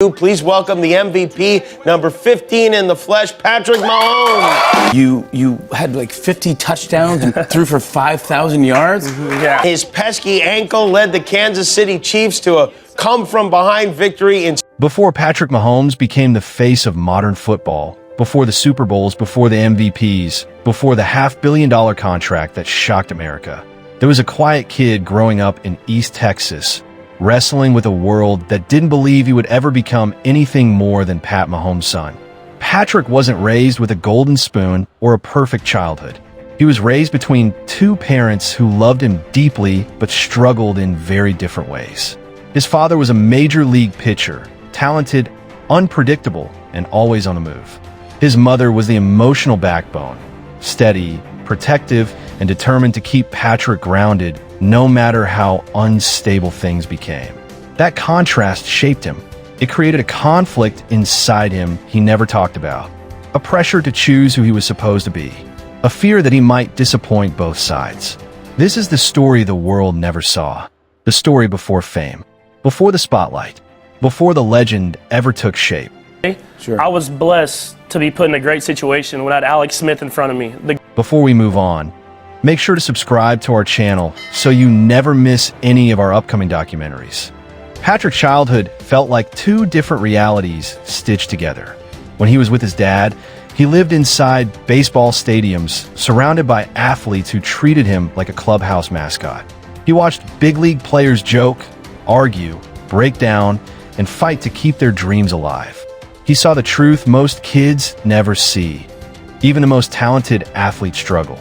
Please welcome the MVP, number 15 in the flesh, Patrick Mahomes. You had like 50 touchdowns and threw for 5,000 yards? Yeah. His pesky ankle led the Kansas City Chiefs to a come-from-behind victory in... Before Patrick Mahomes became the face of modern football, before the Super Bowls, before the MVPs, before the $500 million contract that shocked America, there was a quiet kid growing up in East Texas, wrestling with a world that didn't believe he would ever become anything more than Pat Mahomes' son. Patrick wasn't raised with a golden spoon or a perfect childhood. He was raised between two parents who loved him deeply but struggled in very different ways. His father was a major league pitcher, talented, unpredictable, and always on the move. His mother was the emotional backbone, steady, protective, and determined to keep Patrick grounded no matter how unstable things became. That contrast shaped him. It created a conflict inside him he never talked about, a pressure to choose who he was supposed to be, a fear that he might disappoint both sides. This is the story the world never saw, the story before fame, before the spotlight, before the legend ever took shape. Sure. I was blessed to be put in a great situation when I had Alex Smith in front of me. Before we move on, make sure to subscribe to our channel so you never miss any of our upcoming documentaries. Patrick's childhood felt like two different realities stitched together. When he was with his dad, he lived inside baseball stadiums, surrounded by athletes who treated him like a clubhouse mascot. He watched big league players joke, argue, break down, and fight to keep their dreams alive. He saw the truth most kids never see. Even the most talented athletes struggle.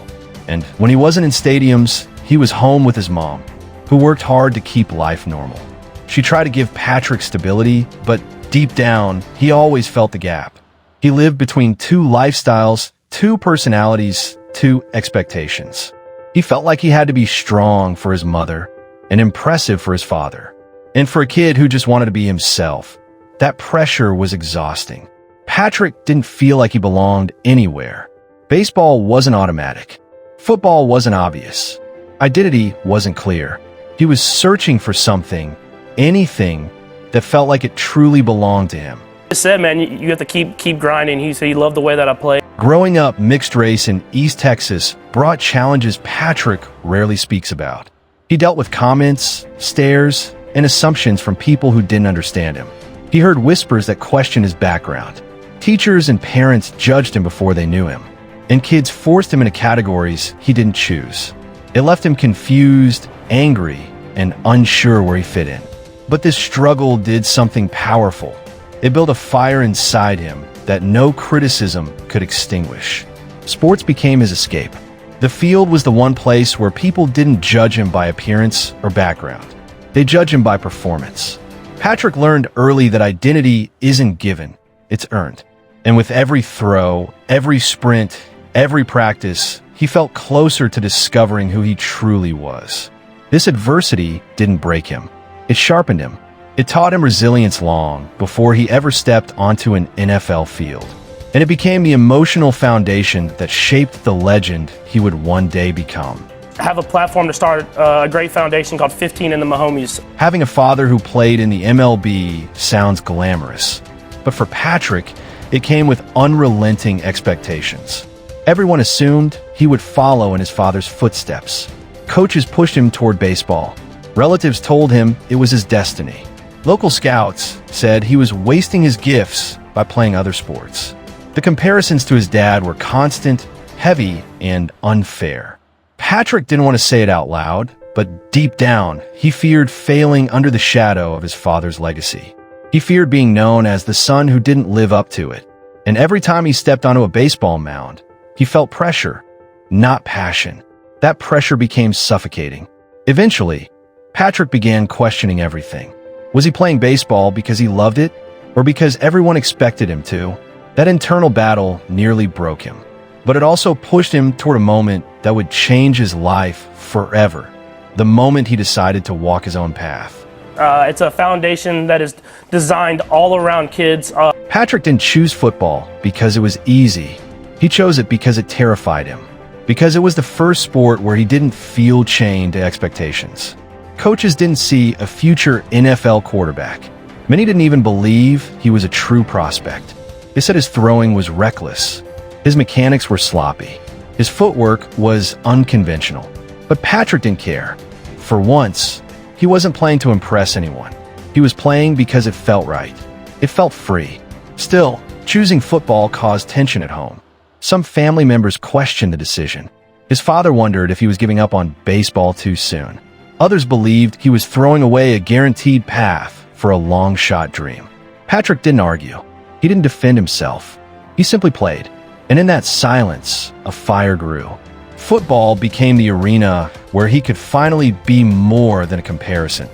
And when he wasn't in stadiums, he was home with his mom, who worked hard to keep life normal. She tried to give Patrick stability, but deep down, he always felt the gap. He lived between two lifestyles, two personalities, two expectations. He felt like he had to be strong for his mother and impressive for his father. And for a kid who just wanted to be himself, that pressure was exhausting. Patrick didn't feel like he belonged anywhere. Baseball wasn't automatic. Football wasn't obvious. Identity wasn't clear. He was searching for something, anything, that felt like it truly belonged to him. He said, man, you have to keep grinding. He said he loved the way that I played. Growing up mixed race in East Texas brought challenges Patrick rarely speaks about. He dealt with comments, stares, and assumptions from people who didn't understand him. He heard whispers that questioned his background. Teachers and parents judged him before they knew him. And kids forced him into categories he didn't choose. It left him confused, angry, and unsure where he fit in. But this struggle did something powerful. It built a fire inside him that no criticism could extinguish. Sports became his escape. The field was the one place where people didn't judge him by appearance or background. They judged him by performance. Patrick learned early that identity isn't given, it's earned. And with every throw, every sprint, every practice, he felt closer to discovering who he truly was. This adversity didn't break him. It sharpened him. It taught him resilience long before he ever stepped onto an NFL field. And it became the emotional foundation that shaped the legend he would one day become. I have a platform to start a great foundation called 15 in the Mahomes. Having a father who played in the MLB sounds glamorous. But for Patrick, it came with unrelenting expectations. Everyone assumed he would follow in his father's footsteps. Coaches pushed him toward baseball. Relatives told him it was his destiny. Local scouts said he was wasting his gifts by playing other sports. The comparisons to his dad were constant, heavy, and unfair. Patrick didn't want to say it out loud, but deep down, he feared failing under the shadow of his father's legacy. He feared being known as the son who didn't live up to it. And every time he stepped onto a baseball mound, he felt pressure, not passion. That pressure became suffocating. Eventually, Patrick began questioning everything. Was he playing baseball because he loved it, or because everyone expected him to? That internal battle nearly broke him. But it also pushed him toward a moment that would change his life forever. The moment he decided to walk his own path. It's a foundation that is designed all around kids. Patrick didn't choose football because it was easy. He chose it because it terrified him. Because it was the first sport where he didn't feel chained to expectations. Coaches didn't see a future NFL quarterback. Many didn't even believe he was a true prospect. They said his throwing was reckless. His mechanics were sloppy. His footwork was unconventional. But Patrick didn't care. For once, he wasn't playing to impress anyone. He was playing because it felt right. It felt free. Still, choosing football caused tension at home. Some family members questioned the decision. His father wondered if he was giving up on baseball too soon. Others believed he was throwing away a guaranteed path for a long-shot dream. Patrick didn't argue. He didn't defend himself. He simply played. And in that silence, a fire grew. Football became the arena where he could finally be more than a comparison.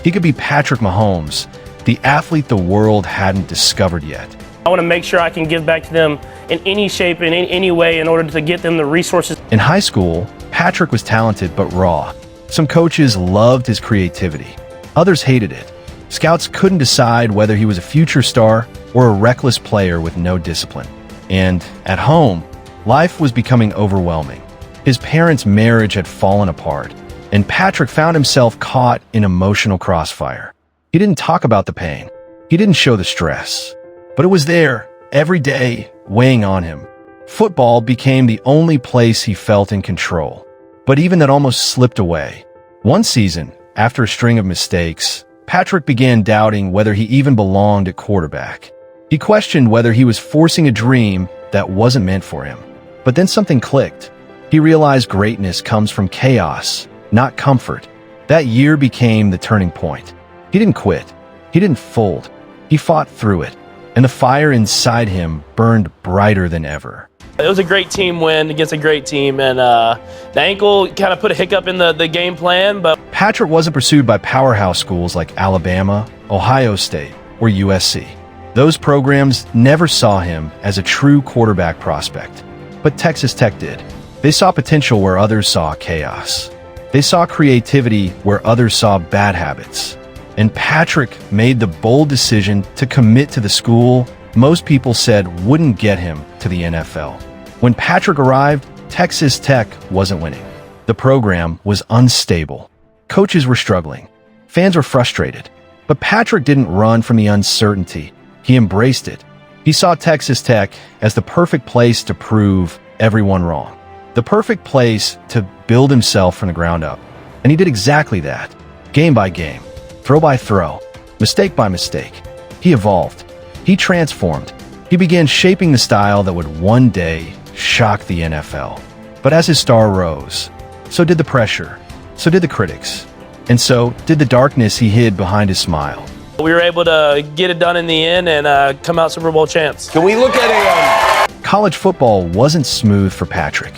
He could be Patrick Mahomes, the athlete the world hadn't discovered yet. I want to make sure I can give back to them in any shape, in any way, in order to get them the resources. In high school, Patrick was talented but raw. Some coaches loved his creativity. Others hated it. Scouts couldn't decide whether he was a future star or a reckless player with no discipline. And at home, life was becoming overwhelming. His parents' marriage had fallen apart, and Patrick found himself caught in emotional crossfire. He didn't talk about the pain. He didn't show the stress. But it was there, every day, weighing on him. Football became the only place he felt in control. But even that almost slipped away. One season, after a string of mistakes, Patrick began doubting whether he even belonged at quarterback. He questioned whether he was forcing a dream that wasn't meant for him. But then something clicked. He realized greatness comes from chaos, not comfort. That year became the turning point. He didn't quit. He didn't fold. He fought through it. And the fire inside him burned brighter than ever. It was a great team win against a great team, and the ankle kind of put a hiccup in the game plan. But Patrick wasn't pursued by powerhouse schools like Alabama, Ohio State, or USC. Those programs never saw him as a true quarterback prospect. But Texas Tech did. They saw potential where others saw chaos. They saw creativity where others saw bad habits. And Patrick made the bold decision to commit to the school most people said wouldn't get him to the NFL. When Patrick arrived, Texas Tech wasn't winning. The program was unstable. Coaches were struggling. Fans were frustrated. But Patrick didn't run from the uncertainty. He embraced it. He saw Texas Tech as the perfect place to prove everyone wrong. The perfect place to build himself from the ground up. And he did exactly that. Game by game. Throw by throw, mistake by mistake. He evolved. He transformed. He began shaping the style that would one day shock the NFL. But as his star rose, so did the pressure, so did the critics, and so did the darkness he hid behind his smile. we were able to get it done in the end and come out Super Bowl champs. Can we look at College football wasn't smooth for Patrick.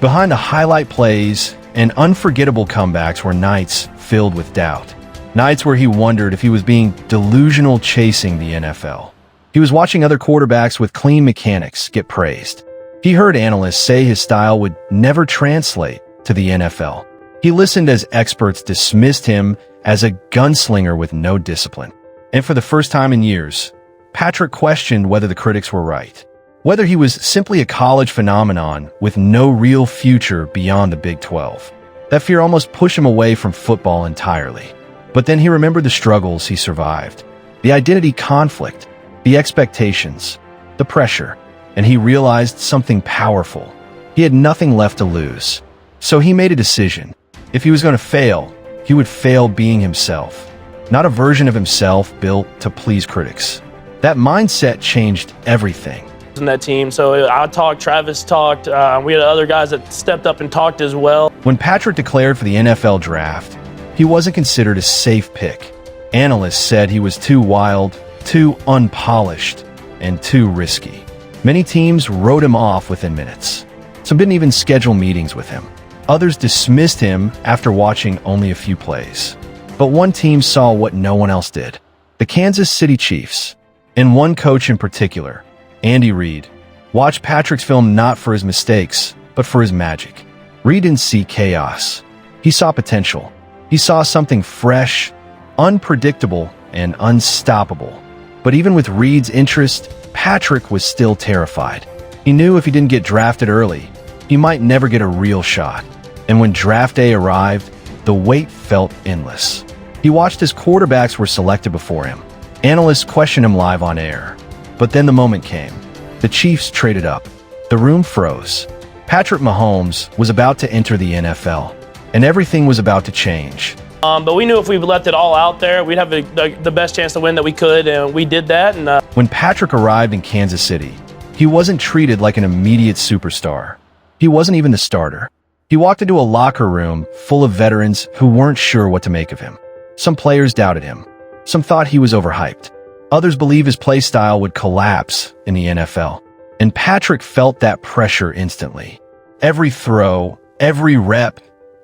Behind the highlight plays and unforgettable comebacks were nights filled with doubt. Nights where he wondered if he was being delusional chasing the NFL. He was watching other quarterbacks with clean mechanics get praised. He heard analysts say his style would never translate to the NFL. He listened as experts dismissed him as a gunslinger with no discipline. And for the first time in years, Patrick questioned whether the critics were right. Whether he was simply a college phenomenon with no real future beyond the Big 12. That fear almost pushed him away from football entirely. But then he remembered the struggles he survived, the identity conflict, the expectations, the pressure, and he realized something powerful. He had nothing left to lose. So he made a decision. If he was going to fail, he would fail being himself, not a version of himself built to please critics. That mindset changed everything. In that team, so I talked, Travis talked, we had other guys that stepped up and talked as well. When Patrick declared for the NFL draft, he wasn't considered a safe pick. Analysts said he was too wild, too unpolished, and too risky. Many teams wrote him off within minutes. Some didn't even schedule meetings with him. Others dismissed him after watching only a few plays. But one team saw what no one else did. The Kansas City Chiefs, and one coach in particular, Andy Reid, watched Patrick's film not for his mistakes, but for his magic. Reid didn't see chaos. He saw potential. He saw something fresh, unpredictable, and unstoppable. But even with Reid's interest, Patrick was still terrified. He knew if he didn't get drafted early, he might never get a real shot. And when draft day arrived, the wait felt endless. He watched as quarterbacks were selected before him. Analysts questioned him live on air. But then the moment came. The Chiefs traded up. The room froze. Patrick Mahomes was about to enter the NFL, and everything was about to change. But we knew if we left it all out there, we'd have the best chance to win that we could, and we did that. And When Patrick arrived in Kansas City, he wasn't treated like an immediate superstar. He wasn't even the starter. He walked into a locker room full of veterans who weren't sure what to make of him. Some players doubted him. Some thought he was overhyped. Others believed his play style would collapse in the NFL. And Patrick felt that pressure instantly. Every throw, every rep,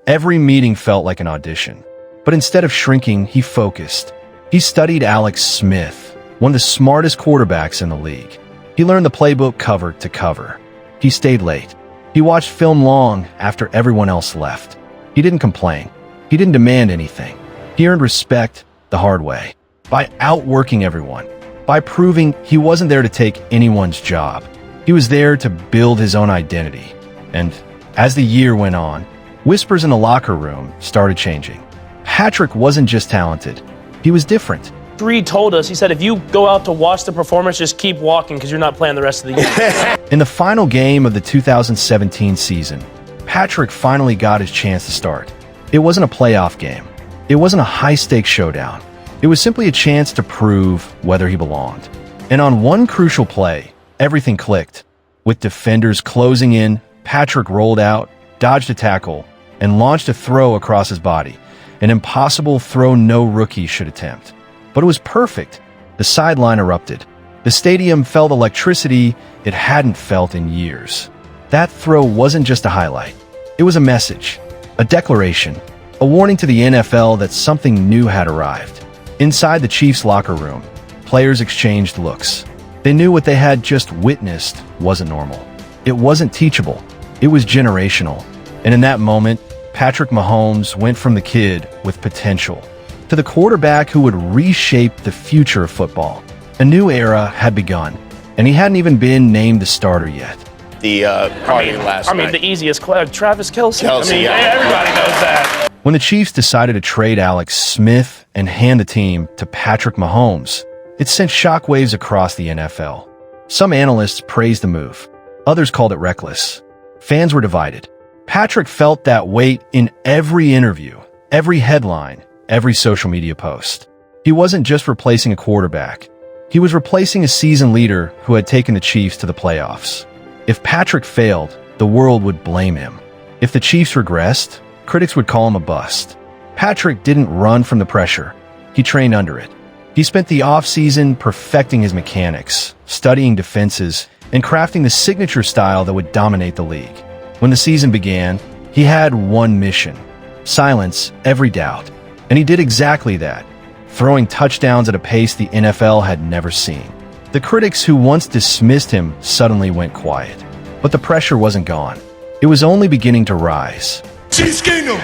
every meeting felt like an audition. But instead of shrinking, he focused. He studied Alex Smith, one of the smartest quarterbacks in the league. He learned the playbook cover to cover. He stayed late. He watched film long after everyone else left. He didn't complain. He didn't demand anything. He earned respect the hard way, by outworking everyone, by proving he wasn't there to take anyone's job. He was there to build his own identity. And as the year went on, whispers in the locker room started changing. Patrick wasn't just talented. He was different. Reed told us, he said, if you go out to watch the performance, just keep walking because you're not playing the rest of the year. In the final game of the 2017 season, Patrick finally got his chance to start. It wasn't a playoff game. It wasn't a high-stakes showdown. It was simply a chance to prove whether he belonged. And on one crucial play, everything clicked. With defenders closing in, Patrick rolled out, dodged a tackle, and launched a throw across his body. An impossible throw no rookie should attempt. But it was perfect. The sideline erupted. The stadium felt electricity it hadn't felt in years. That throw wasn't just a highlight. It was a message, a declaration, a warning to the NFL that something new had arrived. Inside the Chiefs' locker room, players exchanged looks. They knew what they had just witnessed wasn't normal. It wasn't teachable. It was generational. And in that moment, Patrick Mahomes went from the kid with potential to the quarterback who would reshape the future of football. A new era had begun, and he hadn't even been named the starter yet. The party last night. The easiest Travis Kelce. Yeah. Everybody knows that. When the Chiefs decided to trade Alex Smith and hand the team to Patrick Mahomes, it sent shockwaves across the NFL. Some analysts praised the move. Others called it reckless. Fans were divided. Patrick felt that weight in every interview, every headline, every social media post. He wasn't just replacing a quarterback. He was replacing a seasoned leader who had taken the Chiefs to the playoffs. If Patrick failed, the world would blame him. If the Chiefs regressed, critics would call him a bust. Patrick didn't run from the pressure. He trained under it. He spent the offseason perfecting his mechanics, studying defenses, and crafting the signature style that would dominate the league. When the season began, he had one mission: silence every doubt. And he did exactly that, throwing touchdowns at a pace the NFL had never seen. The critics who once dismissed him suddenly went quiet. But the pressure wasn't gone. It was only beginning to rise. Chiefs Kingdom,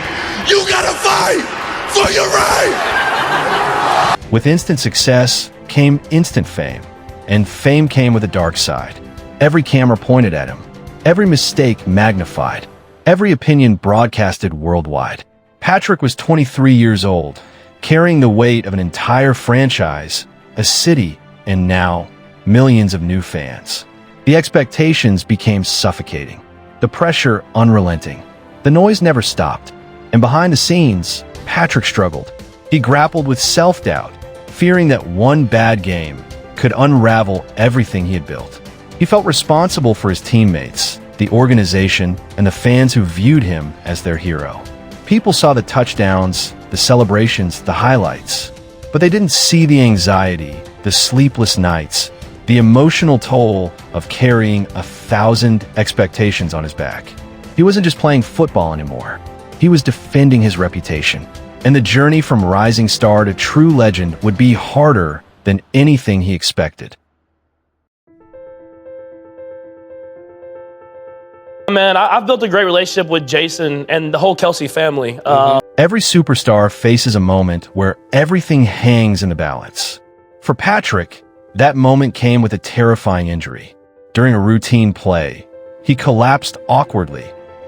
you gotta fight for your right! With instant success came instant fame, and fame came with a dark side. Every camera pointed at him, every mistake magnified, every opinion broadcasted worldwide. Patrick was 23 years old, carrying the weight of an entire franchise, a city, and now millions of new fans. The expectations became suffocating, the pressure unrelenting. The noise never stopped, and behind the scenes, Patrick struggled. He grappled with self-doubt, fearing that one bad game could unravel everything he had built. He felt responsible for his teammates, the organization, and the fans who viewed him as their hero. People saw the touchdowns, the celebrations, the highlights, but they didn't see the anxiety, the sleepless nights, the emotional toll of carrying 1,000 expectations on his back. He wasn't just playing football anymore. He was defending his reputation. And the journey from rising star to true legend would be harder than anything he expected. Man, I've built a great relationship with Jason and the whole Kelce family. Every superstar faces a moment where everything hangs in the balance. For Patrick, that moment came with a terrifying injury. During a routine play, he collapsed awkwardly,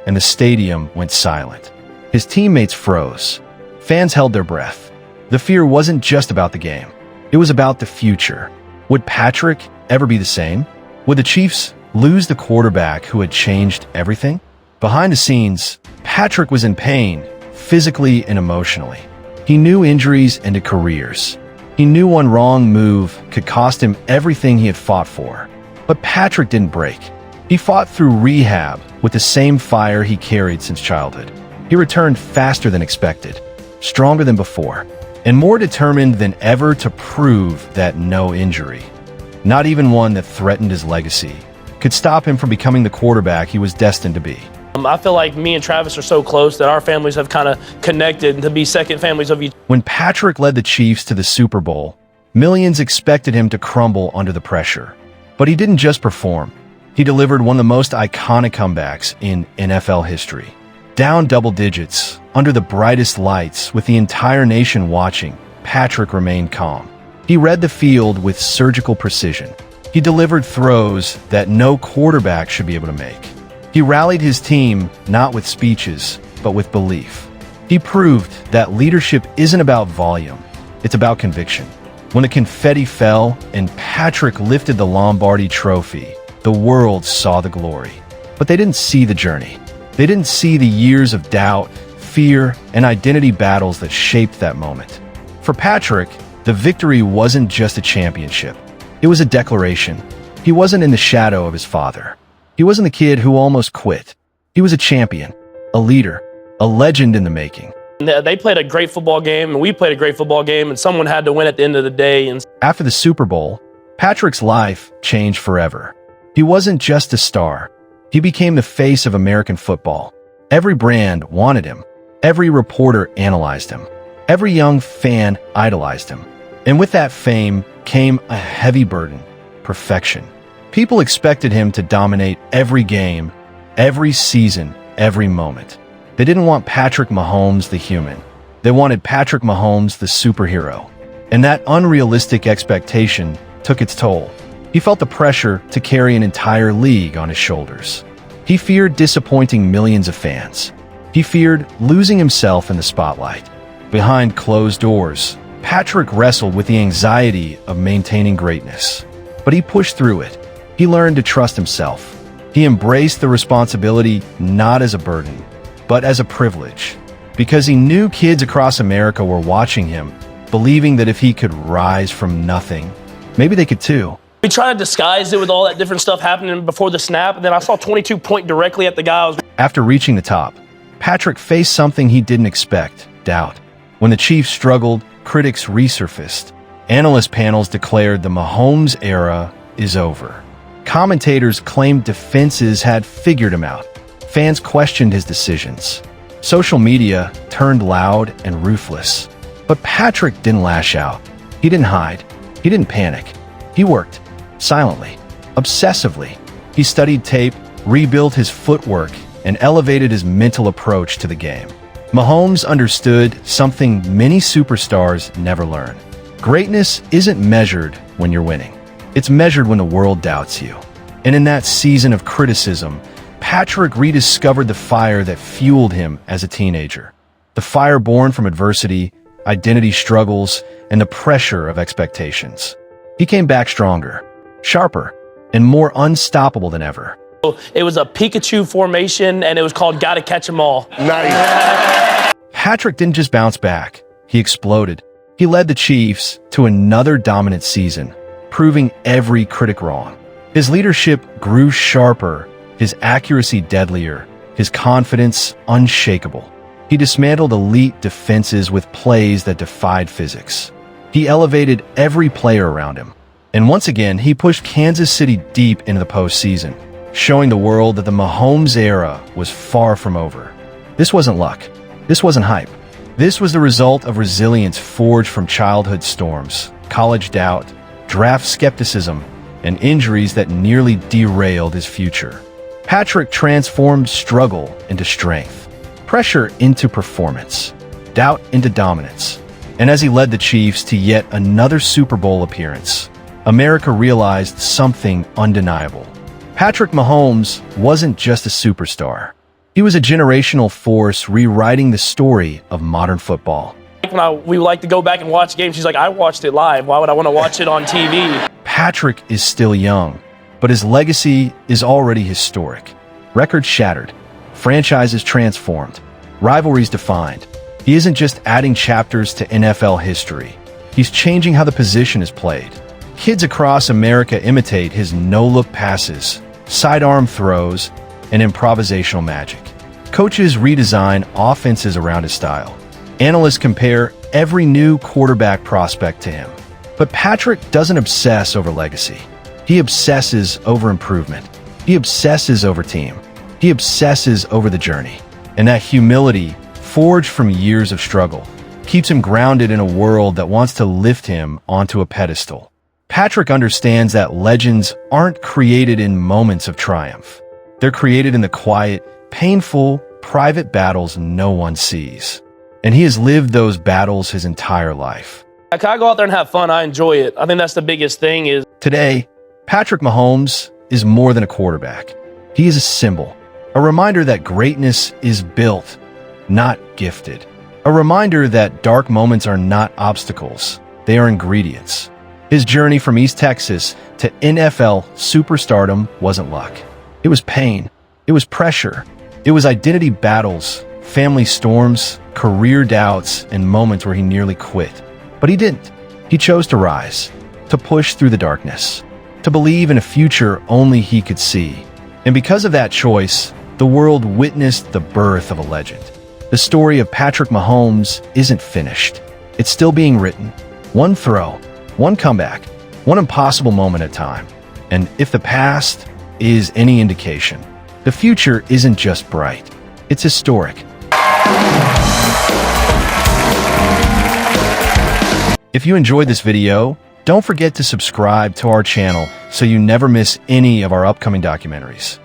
and the stadium went silent. His teammates froze. Fans held their breath. The fear wasn't just about the game. It was about the future. Would Patrick ever be the same? Would the Chiefs lose the quarterback who had changed everything? Behind the scenes, Patrick was in pain, physically and emotionally. He knew injuries ended careers. He knew one wrong move could cost him everything he had fought for. But Patrick didn't break. He fought through rehab with the same fire he carried since childhood. He returned faster than expected, stronger than before, and more determined than ever to prove that no injury, not even one that threatened his legacy, could stop him from becoming the quarterback he was destined to be. I feel like me and Travis are so close that our families have kind of connected to be second families of each. When Patrick led the Chiefs to the Super Bowl, millions expected him to crumble under the pressure. But he didn't just perform. He delivered one of the most iconic comebacks in NFL history. Down double digits, under the brightest lights, with the entire nation watching, Patrick remained calm. He read the field with surgical precision. He delivered throws that no quarterback should be able to make. He rallied his team not with speeches, but with belief. He proved that leadership isn't about volume, it's about conviction. When the confetti fell and Patrick lifted the Lombardi trophy, the world saw the glory. But they didn't see the journey. They didn't see the years of doubt, fear, and identity battles that shaped that moment. For Patrick, the victory wasn't just a championship. It was a declaration. He wasn't in the shadow of his father. He wasn't the kid who almost quit. He was a champion, a leader, a legend in the making. They played a great football game, and we played a great football game, and someone had to win at the end of the day. And after the Super Bowl, Patrick's life changed forever. He wasn't just a star. He became the face of American football. Every brand wanted him. Every reporter analyzed him. Every young fan idolized him. And with that fame came a heavy burden: perfection. People expected him to dominate every game, every season, every moment. They didn't want Patrick Mahomes the human. They wanted Patrick Mahomes the superhero. And that unrealistic expectation took its toll. He felt the pressure to carry an entire league on his shoulders. He feared disappointing millions of fans. He feared losing himself in the spotlight. Behind closed doors, Patrick wrestled with the anxiety of maintaining greatness. But he pushed through it. He learned to trust himself. He embraced the responsibility not as a burden, but as a privilege, because he knew kids across America were watching him, believing that if he could rise from nothing, maybe they could too. we tried to disguise it with all that different stuff happening before the snap, and then I saw 22 point directly at the guy I was. After reaching the top, Patrick faced something he didn't expect: doubt. When the Chiefs struggled, critics resurfaced. Analyst panels declared the Mahomes era is over. Commentators claimed defenses had figured him out. Fans questioned his decisions. Social media turned loud and ruthless. But Patrick didn't lash out. He didn't hide. He didn't panic. He worked silently, obsessively. He studied tape, rebuilt his footwork, and elevated his mental approach to the game. Mahomes understood something many superstars never learn. Greatness isn't measured when you're winning. It's measured when the world doubts you. And in that season of criticism, Patrick rediscovered the fire that fueled him as a teenager. The fire born from adversity, identity struggles, and the pressure of expectations. He came back stronger, sharper, and more unstoppable than ever. It was a Pikachu formation, and it was called Gotta Catch 'Em All. Nice. Patrick didn't just bounce back. He exploded. He led the Chiefs to another dominant season, proving every critic wrong. His leadership grew sharper, his accuracy deadlier, his confidence unshakable. He dismantled elite defenses with plays that defied physics. He elevated every player around him. And once again, he pushed Kansas City deep into the postseason, showing the world that the Mahomes era was far from over. This wasn't luck. This wasn't hype. This was the result of resilience forged from childhood storms, college doubt, draft skepticism, and injuries that nearly derailed his future. Patrick transformed struggle into strength, pressure into performance, doubt into dominance. And as he led the Chiefs to yet another Super Bowl appearance, America realized something undeniable. Patrick Mahomes wasn't just a superstar. He was a generational force rewriting the story of modern football. We like to go back and watch games. She's like, I watched it live. Why would I want to watch it on TV? Patrick is still young, but his legacy is already historic. Records shattered, franchises transformed, rivalries defined. He isn't just adding chapters to NFL history. He's changing how the position is played. Kids across America imitate his no-look passes, sidearm throws, and improvisational magic. Coaches redesign offenses around his style. Analysts compare every new quarterback prospect to him. But Patrick doesn't obsess over legacy. He obsesses over improvement. He obsesses over team. He obsesses over the journey. And that humility, forged from years of struggle, keeps him grounded in a world that wants to lift him onto a pedestal. Patrick understands that legends aren't created in moments of triumph. They're created in the quiet, painful, private battles no one sees. And he has lived those battles his entire life. I kind of go out there and have fun. I enjoy it. I think that's the biggest thing is. Today, Patrick Mahomes is more than a quarterback. He is a symbol, a reminder that greatness is built, not gifted. A reminder that dark moments are not obstacles, they are ingredients. His journey from East Texas to NFL superstardom wasn't luck. It was pain. It was pressure. It was identity battles, family storms, career doubts, and moments where he nearly quit. But he didn't. He chose to rise, to push through the darkness, to believe in a future only he could see. And because of that choice, the world witnessed the birth of a legend. The story of Patrick Mahomes isn't finished. It's still being written. One throw, one comeback, one impossible moment at a time. And if the past is any indication, the future isn't just bright, it's historic. If you enjoyed this video, don't forget to subscribe to our channel so you never miss any of our upcoming documentaries.